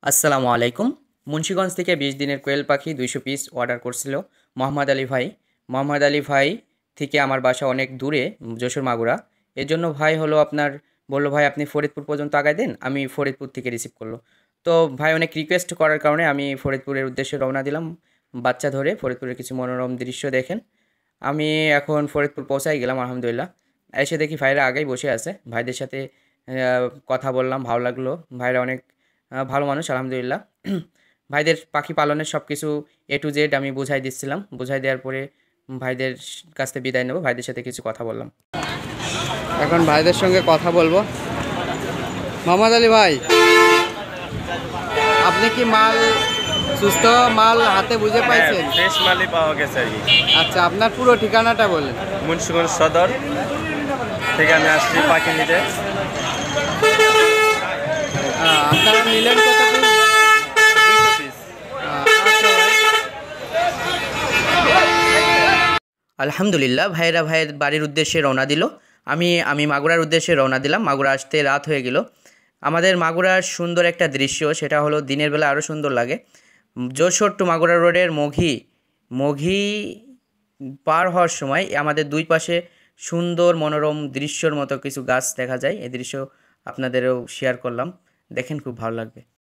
আসসালামু আলাইকুম। মুন্সিগঞ্জ থেকে ২০ দিনের কোয়েল পাখি ২০০ পিস অর্ডার করছিল মোহাম্মদ আলী ভাই। মোহাম্মদ আলী ভাই থেকে আমার বাসা অনেক দূরে, যশোর মাগুরা। এর জন্য ভাই হলো আপনার বলল, "ভাই আপনি ফরিদপুর পর্যন্ত আগায় দেন।" আমি ফরিদপুর থেকে রিসিভ করলো। তো ভাই অনেক রিকোয়েস্ট করার কারণে আমি ফরিদপুরের উদ্দেশ্যে রওনা দিলাম। বাচ্চা ধরে ফরিদপুরের কিছু মনোরম দৃশ্য দেখেন। আমি এখন ফরিদপুর পৌঁছায় গেলাম আলহামদুলিল্লাহ। এসে দেখি ভাইরা আগেই বসে আছে। ভাইদের সাথে কথা বললাম, ভালো লাগলো। ভাইরা অনেক ভালো মানুষ আলহামদুলিল্লাহ। ভাইদের পাখি পালনের সব কিছু A to Z আমি বুঝাই দিচ্ছিলাম। বুঝাই দেওয়ার পরে ভাইদের কাছ থেকে বিদায় নেব। ভাইদের সাথে কিছু কথা বললাম। এখন ভাইদের সঙ্গে কথা বলবো। মোহাম্মদ আলী ভাই, আপনি কি সুস্থ মাল হাতে বুঝে পাইছেন? ফ্রেশ মালই পাওয়া গেছে আর কি। আচ্ছা, আপনার পুরো ঠিকানাটা বলেন। মুন্সিগঞ্জ সদর থেকে আমি আসছি পাখি নিতে। আপনারা নিলেন কত পিস? 200 পিস। আচ্ছা ভাই। আলহামদুলিল্লাহ, ভাইয়েরা ভাইয়ের বাড়ির উদ্দেশ্যে রওনা দিল। আমি মাগুরার উদ্দেশ্যে রওনা দিলাম। মাগুরা আসতে রাত হয়ে গেল। আমাদের মাগুরার সুন্দর একটা দৃশ্য, সেটা হলো দিনের বেলা আরও সুন্দর লাগে। যশোর টু মাগুরা রোডের মঘি পার হওয়ার সময় আমাদের দুই পাশে সুন্দর মনোরম দৃশ্যর মতো কিছু গাছ দেখা যায়। এই দৃশ্য আপনাদেরও শেয়ার করলাম, দেখেন খুব ভালো লাগবে।